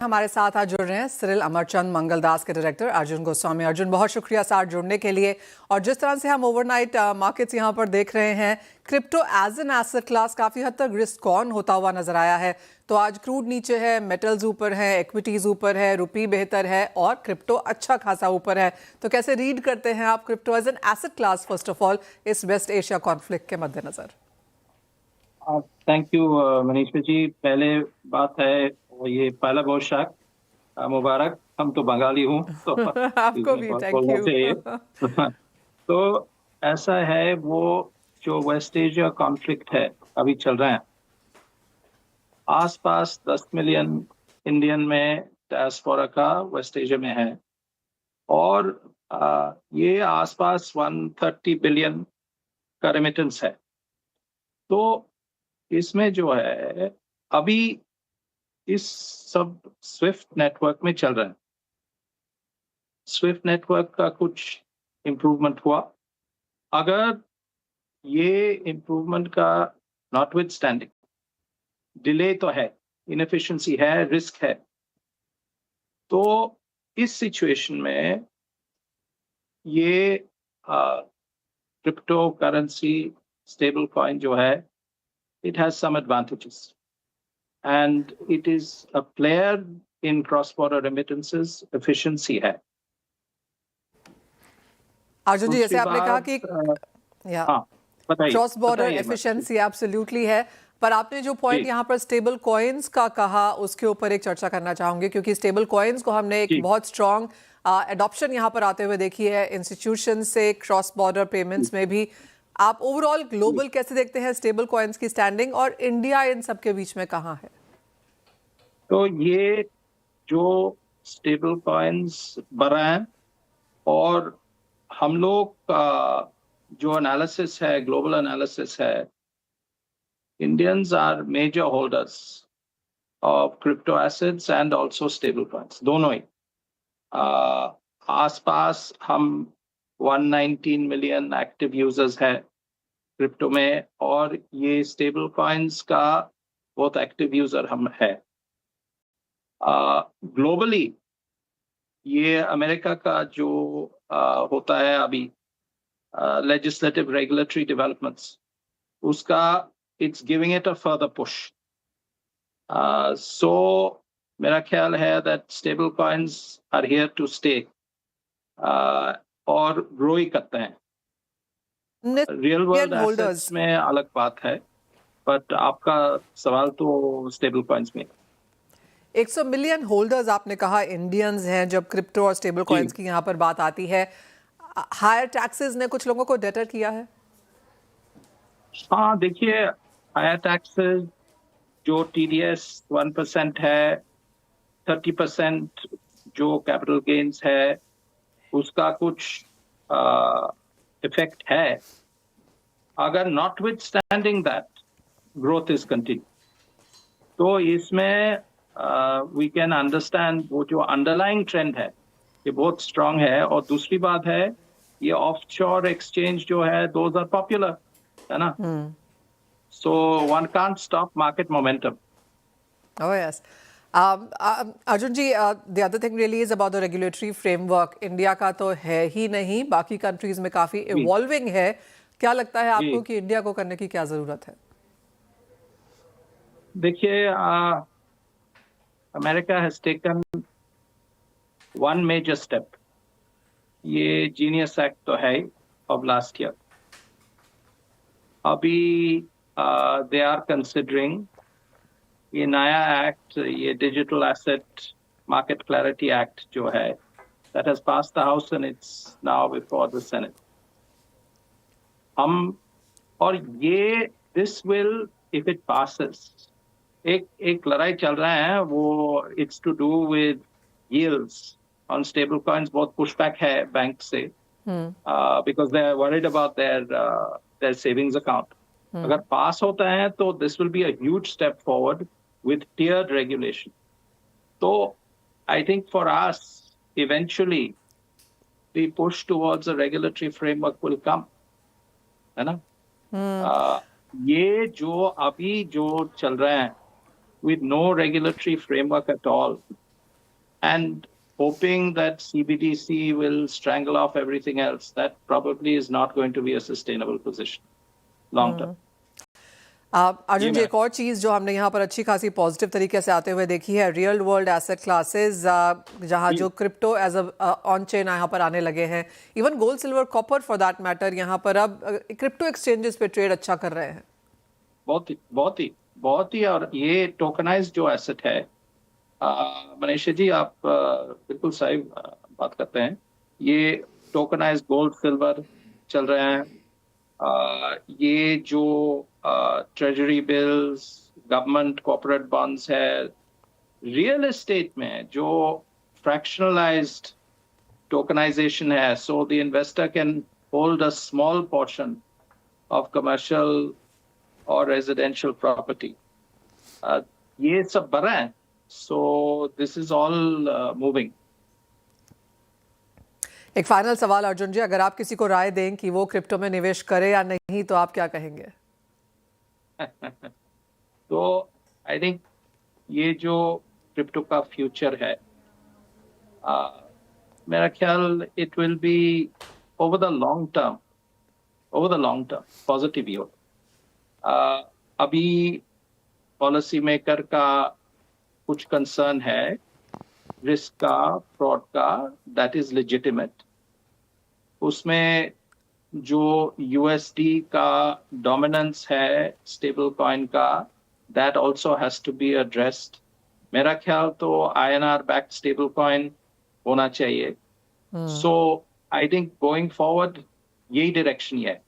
हमारे साथ आज जुड़ रहे हैं सिरिल अमरचंद मंगलदास के डायरेक्टर अर्जुन गोस्वामी। अर्जुन, बहुत शुक्रिया साथ जुड़ने के लिए। और जिस तरह से हम ओवरनाइट मार्केट्स यहाँ पर देख रहे हैं, crypto as an asset class काफ़ी हद तक रिस्क ऑन होता हुआ नजर आया है। तो आज क्रूड नीचे है, मेटल्स ऊपर है, इक्विटीज ऊपर है, रुपी बेहतर है और क्रिप्टो अच्छा खासा ऊपर है। तो कैसे रीड करते हैं आप crypto as an asset class first of all इस वेस्ट एशिया कॉन्फ्लिक्ट के मद्देनजर? Thank you Manish ji. पहले बात है, ये पहला पोशाक मुबारक। हम तो बंगाली हूँ तो आपको भी थैंक यू। तो ऐसा है, वो जो वेस्ट एशिया कॉन्फ्लिक्ट है अभी चल रहा है, आसपास 10 मिलियन इंडियन में डायस्पोरा का वेस्ट एशिया में है। और ये आसपास 130 बिलियन का रेमिटेंस है। तो इसमें जो है अभी इस सब स्विफ्ट नेटवर्क में चल रहा है। स्विफ्ट नेटवर्क का कुछ इम्प्रूवमेंट हुआ। अगर ये इम्प्रूवमेंट का नॉटविथस्टैंडिंग डिले तो है, इनएफिशिएंसी है, रिस्क है, तो इस सिचुएशन में ये क्रिप्टो करेंसी स्टेबल कॉइन जो है, it has some advantages and it is a player in cross-border remittances, efficiency है। अर्जुन जी, जैसे आपने कहा कि क्रॉस बॉर्डर एफिशिएंसी एब्सोल्युटली है, पर आपने जो पॉइंट यहाँ पर स्टेबल कॉइन्स का कहा, उसके ऊपर एक चर्चा करना चाहूंगी, क्योंकि स्टेबल कॉइन्स को हमने एक बहुत स्ट्रॉन्ग एडॉप्शन यहाँ पर आते हुए देखी है इंस्टीट्यूशन से क्रॉस बॉर्डर पेमेंट्स में भी। आप ओवरऑल ग्लोबल कैसे देखते हैं स्टेबल कॉइन्स की स्टैंडिंग, और इंडिया इन सबके बीच में कहाँ है? तो ये जो स्टेबल कॉइन्स बढ़ा है, और हम लोग का जो एनालिसिस है, ग्लोबल एनालिसिस है, Indians are major holders of crypto assets and also stable coins, दोनों ही। आसपास हम 119 मिलियन एक्टिव यूजर्स है क्रिप्टो में, और ये स्टेबल कॉइन्स का बहुत एक्टिव यूजर हम है। ग्लोबली ये अमेरिका का जो होता है अभी लेजिस्लेटिव रेगुलेटरी डेवलपमेंट्स, उसका it's giving it a further push. So मेरा ख्याल है that stable coins are here to stay, और ग्रो ही करते हैं। रियल वर्ल्ड एसेट्स में अलग बात है, बट आपका सवाल तो स्टेबल कॉइन्स में। 100 मिलियन होल्डर्स आपने कहा इंडियंस हैं जब क्रिप्टो और स्टेबल कॉइन्स की यहाँ पर बात आती है। हायर टैक्सेस ने कुछ लोगों को डेटर किया है? हाँ, देखिए, हायर टैक्सेस जो TDS 1% है, 30% जो कैपिटल गेन्स है, उसका कुछ इफेक्ट है। अगर notwithstanding that growth is continue, तो इसमें वी कैन अंडरस्टैंड वो जो अंडरलाइंग ट्रेंड है ये बहुत स्ट्रांग है। और दूसरी बात है, ये ऑफशोर एक्सचेंज जो है, दोज आर पॉपुलर, है ना? So one can't stop market momentum. Oh yes. Arjun ji, the other thing really is about the regulatory framework. India का तो है ही नहीं, बाकी कंट्रीज में काफी इवॉल्विंग है। क्या लगता है आपको कि इंडिया को करने की क्या जरूरत है? देखिए, America has taken one major step. ये जीनियस एक्ट तो है ऑफ लास्ट ईयर। अभी दे आर कंसिडरिंग ये नया एक्ट, ये digital asset market clarity act जो है, that has passed the house and it's now before the senate. और ये this will, if it passes, एक लड़ाई चल रहा है, वो it's to do with yields on stable coins. बहुत पुशबैक है बैंक से, because they are worried about their savings account. अगर पास होता है तो this will be a huge step forward with tiered regulation. So I think for us, eventually, the push towards a regulatory framework will come. है ना? ये जो अभी जो चल रहा है, with no regulatory framework at all, and hoping that CBDC will strangle off everything else, that probably is not going to be a sustainable position long term. Arjun जी, एक और चीज़ जो हमने यहाँ पर अच्छी खासी पॉजिटिव तरीके से आते हुए देखी है, रियल वर्ल्ड एसेट क्लासेस जहाँ जो crypto as a on chain यहाँ पर आने लगे हैं, even gold silver copper for that matter, यहाँ पर अब क्रिप्टो एक्सचेंजेस पे ट्रेड अच्छा कर रहे हैं। बहुत ही और ये टोकनाइज जो एसेट है, मनीषा जी आप बिल्कुल सही बात करते हैं। ये टोकनाइज गोल्ड सिल्वर चल रहे हैं, ये जो treasury bills, government corporate bonds है, रियल एस्टेट में जो फ्रैक्शनलाइज्ड टोकनाइजेशन है, so the investor can hold a small portion of commercial और रेजिडेंशियल प्रॉपर्टी, ये सब बढ़ रहा है। So this is all moving. एक फाइनल सवाल अर्जुन जी, अगर आप किसी को राय दें कि वो क्रिप्टो में निवेश करे या नहीं, तो आप क्या कहेंगे? तो आई थिंक ये जो क्रिप्टो का फ्यूचर है, मेरा ख्याल it will be over the long term positive ही हो। अभी पॉलिसी मेकर का कुछ कंसर्न है रिस्क का, फ्रॉड का, दैट इज लेजिटिमेट। उसमें जो यूएसडी का डोमिनेंस है स्टेबल कॉइन का, that also has to be addressed. मेरा ख्याल तो INR बैक्ड स्टेबल कॉइन होना चाहिए। So I think going forward यही डायरेक्शन ही है।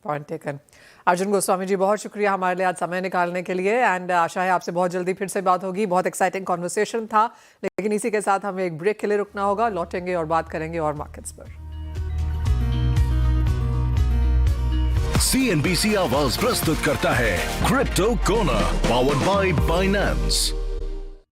Point taken. अर्जुन गोस्वामी जी, बहुत शुक्रिया हमारे लिए आज समय निकालने के लिए, एंड आशा है आपसे बहुत जल्दी फिर से बात होगी। बहुत एक्साइटिंग कॉन्वर्सेशन था, लेकिन इसी के साथ हमें एक ब्रेक के लिए रुकना होगा। लौटेंगे और बात करेंगे और मार्केट्स पर। CNBC आवाज प्रस्तुत करता है crypto corner, powered by Binance.